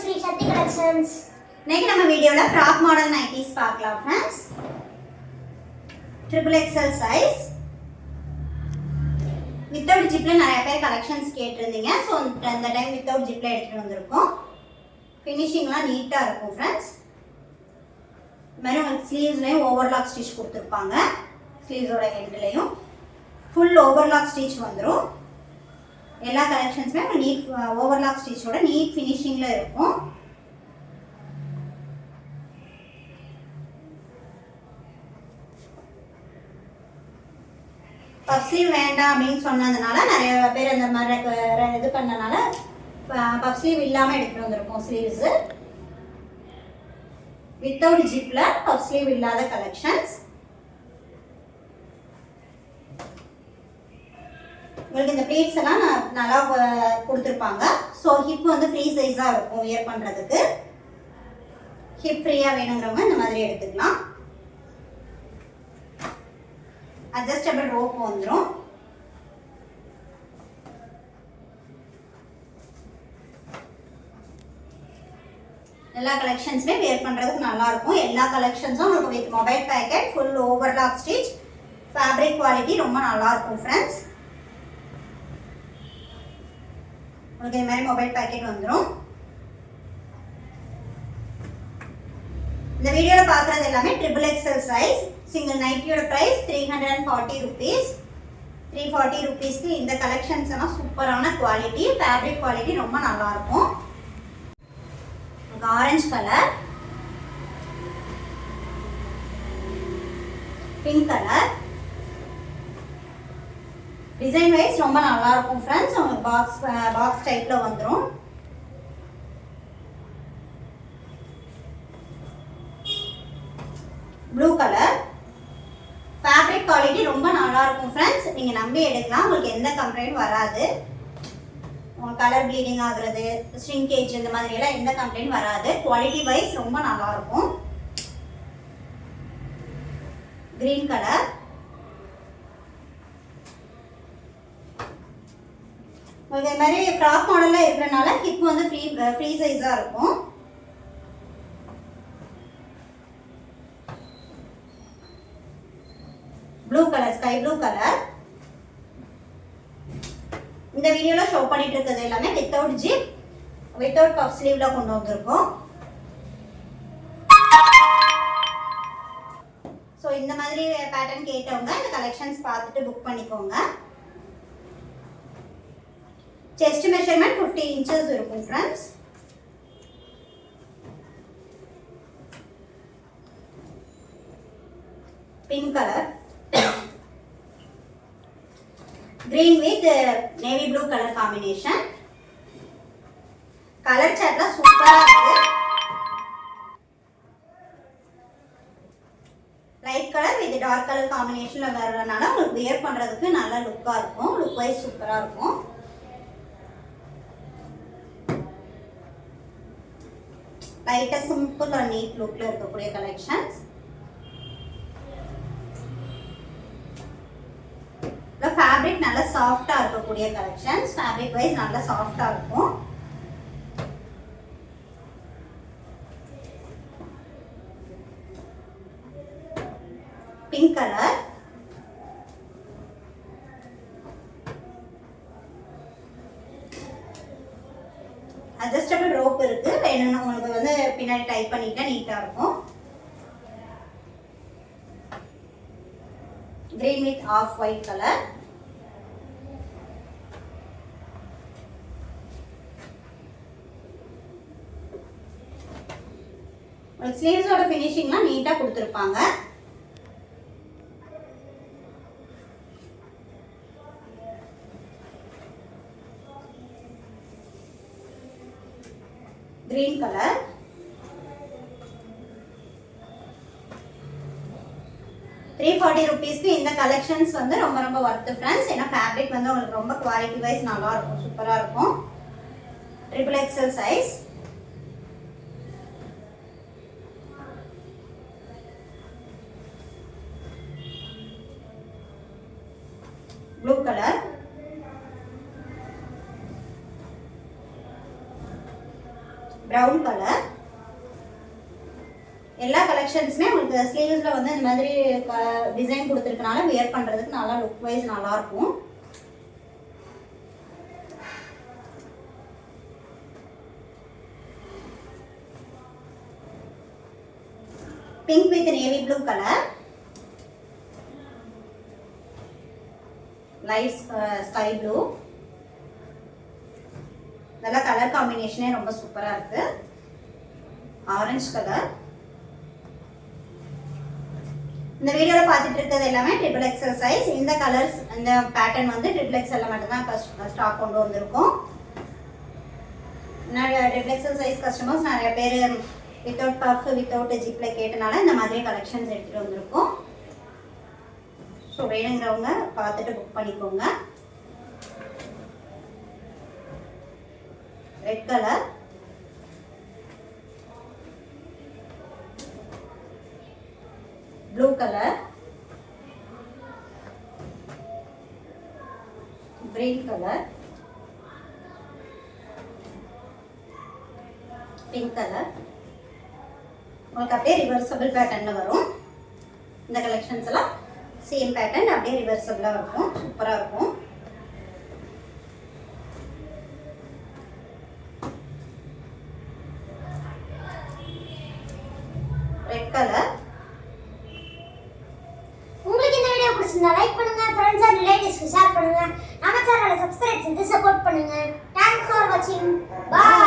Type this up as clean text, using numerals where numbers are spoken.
Sri Shakti Collections. இன்னைக்கு நம்ம வீடியோல ஃப்ராக் மாடல் நைட்டிஸ் பார்க்கலாம் friends. Triple XL size without ஜிப்ல நிறைய பேர் கலெக்ஷன்ஸ் கேட்டிருந்தீங்க. ஸோ இந்த டைம் வித்தவுட் ஜிப்ல எடுத்துட்டு வந்திருக்கோம். ஃபினிஷிங்லாம் நீட்டா இருக்கும் फ्रेंड्स. இந்த மாதிரி உங்களுக்கு ஸ்லீவ்ஸ்லயும் ஓவர்லாக் ஸ்டிச் கொடுத்துருப்பாங்க. ஸ்லீவ்ஸோட எண்ட்லயும் ஃபுல் ஓவர்லாக் ஸ்டிச் வந்துடும். எல்லா கலெக்ஷன்ஸுமே நீட் ஓவர்லாக் ஸ்டிச்சோட நீட் ஃபினிஷிங்ல இருக்கும். பஃப் ஸ்லீவ் வேண்டாம் அப்படின்னு சொன்னதுனால நிறைய பேர் அந்த மாதிரி இது பண்ணனால பஃப் ஸ்லீவ் இல்லாமல் எடுத்துகிட்டு வந்திருக்கோம். ஸ்லீவ்ஸு வித்தவுட் ஜிப்ல பஃப் ஸ்லீவ் இல்லாத கலெக்ஷன்ஸ். உங்களுக்கு இந்த ப்ளீட்ஸ் எல்லாம் நல்லா கொடுத்துருப்பாங்க. ஸோ ஹிப் வந்து ஃப்ரீ சைஸாக இருக்கும் வியர் பண்ணுறதுக்கு. ஹிப் ஃப்ரீயாக வேணுங்கிறவங்க இந்த மாதிரி எடுத்துக்கலாம். அட்ஜஸ்டபிள் ரோப் வந்துடும். எல்லா கலெக்ஷன்ஸுமே வியர் பண்ணுறதுக்கு நல்லா இருக்கும். எல்லா கலெக்ஷன்ஸும் உங்களுக்கு with mobile packet, full overlock stitch, fabric quality ரொம்ப நல்லா இருக்கும் ஃப்ரெண்ட்ஸ். உங்களுக்கு இந்த மாதிரி மொபைல் பேக்கெட் வந்துடும். இந்த வீடியோவில் பார்க்குறது எல்லாமே ட்ரிபிள் எக்ஸ்எல் சைஸ். சிங்கிள் நைட்டியோட ப்ரைஸ் 340 rupees. 340 rupeesக்கு இந்த கலெக்ஷன்ஸ் எல்லாம் சூப்பரான குவாலிட்டி, ஃபேப்ரிக் குவாலிட்டி ரொம்ப நல்லா இருக்கும். Orange colour, pink colour, design wise ரொம்ப நல்லா இருக்கும் ஃப்ரெண்ட்ஸ். உங்களுக்கு பாக்ஸ் டைப்ல வந்துடும். ப்ளூ கலர், ஃபேப்ரிக் குவாலிட்டி ரொம்ப நல்லா இருக்கும் ஃப்ரெண்ட்ஸ். நீங்க நம்பி எடுக்கலாம், உங்களுக்கு எந்த கம்ப்ளைண்ட் வராது. உங்களுக்கு கலர் ப்ளீடிங் ஆகுறது, ஸ்ட்ரிங்கேஜ் இந்த மாதிரி எல்லாம் எந்த கம்ப்ளைண்ட் வராது. குவாலிட்டி வைஸ் ரொம்ப நல்லா இருக்கும். கிரீன் கலர், உங்களுக்கு இந்த மாதிரி ஃப்ராக் மாடல்ல இருக்கிறனால ஹிப் வந்து ஃப்ரீ சைஸா இருக்கும். Blue colour, sky blue colour. இந்த வீடியோல ஷோ பண்ணிட்டு இருக்கிறது எல்லாமே வித்தவுட் ஜிப், வித்தவுட் பஃப் ஸ்லீவ்ல கொண்டு வந்திருக்கோம். ஸோ இந்த மாதிரி பேட்டர்ன் கேட்டவங்க இந்த கலெக்ஷன்ஸ் பார்த்துட்டு புக் பண்ணிக்கோங்க. செஸ்ட் மெஷர்மெண்ட் 50 inches இருக்கும் friends. Pink colour, green with navy blue colour combination. Colour சார்ட்ல சூப்பரா இருக்கு. Light colour with dark colour காம்பினேஷன்ல வர்றதுனால உங்களுக்கு வியர் பண்றதுக்கு நல்ல லுக்கா இருக்கும். லுக் வைஸ் சூப்பரா இருக்கும். லைட்டா சிம்பிள் அண்ட் நீட் லுக்ல இருக்கக்கூடிய கலெக்ஷன்ஸ். ஃபேப்ரிக் நல்ல சாஃப்டா இருக்கக்கூடிய கலெக்ஷன்ஸ். ஃபேப்ரிக் வைஸ் நல்ல சாஃப்டா இருக்கும். பிங்க் கலர், அட்ஜஸ்டபிள் ரோப் இருக்கு. வேணும்னா உங்களுக்கு வந்து பின்னாடி டைப் பண்ணிட்டா நீட்டா இருக்கும். Green with off white colour. ஸ்லீவ்ஸோட ஃபினிஷிங்லாம் நீட்டா கொடுத்துருப்பாங்க. கிரீன் கலர், ₹340 இந்த கலெக்ஷன்ஸ் வந்து ரொம்ப ரொம்ப வர்த் ஃப்ரெண்ட்ஸ். ஏன்னா ஃபேப்ரிக் வந்து உங்களுக்கு ரொம்ப குவாலிட்டி வைஸ் நல்லா இருக்கும், சூப்பரா இருக்கும். Triple XL size. Blue colour, brown colour. எல்லா கலெக்ஷன்ஸுமே உங்களுக்கு ஸ்லீவ்ஸில் வந்து இந்த மாதிரி டிசைன் கொடுத்துருக்கனால வியர் பண்ணுறதுக்கு நல்லா லுக் வைஸ் நல்லாயிருக்கும். Pink with navy blue colour, light sky blue. இதெல்லாம் கலர் காம்பினேஷனே ரொம்ப சூப்பராக இருக்கு. Orange colour. இந்த வீடியோவில் பார்த்துட்டு இருக்கிறது எல்லாமே ட்ரிபிள் எக்ஸல் சைஸ். இந்த கலர்ஸ் இந்த பேட்டர்ன் வந்து ட்ரிபிள் எக்ஸல்ல மட்டும்தான் ஸ்டாக் கொண்டு வந்திருக்கோம். ட்ரிபிள் எக்ஸல் சைஸ் கஸ்டமர்ஸ் நிறைய பேர் வித்தவுட் பஃப் வித்தவுட் ஜிப்ல கேட்டனால இந்த மாதிரி கலெக்ஷன்ஸ் எடுத்துகிட்டு வந்திருக்கோம். ஸோ வேணுங்கிறவங்க பார்த்துட்டு புக் பண்ணிக்கோங்க. Red colour, blue colour, green colour, pink colour. உங்களுக்கு அப்படியே ரிவர்சபிள் பேட்டர்ன்ல வரும். இந்த கலெக்ஷன்ஸ் எல்லாம் சேம் பேட்டர்ன் அப்படியே ரிவர்சபிளா இருக்கும். சூப்பரா இருக்கும். Red colour. உங்களுக்கு இந்த வீடியோ பிடிச்சிருந்தா லைக் பண்ணுங்க, ஃப்ரெண்ட்ஸ் அண்ட் ரிலேட்டிவ்ஸ்க்கு ஷேர் பண்ணுங்க, நம்ம சேனலை சப்ஸ்கிரைப் செய்து சப்போர்ட் பண்ணுங்க. தேங்க்ஸ் ஃபார் வாட்சிங். பை.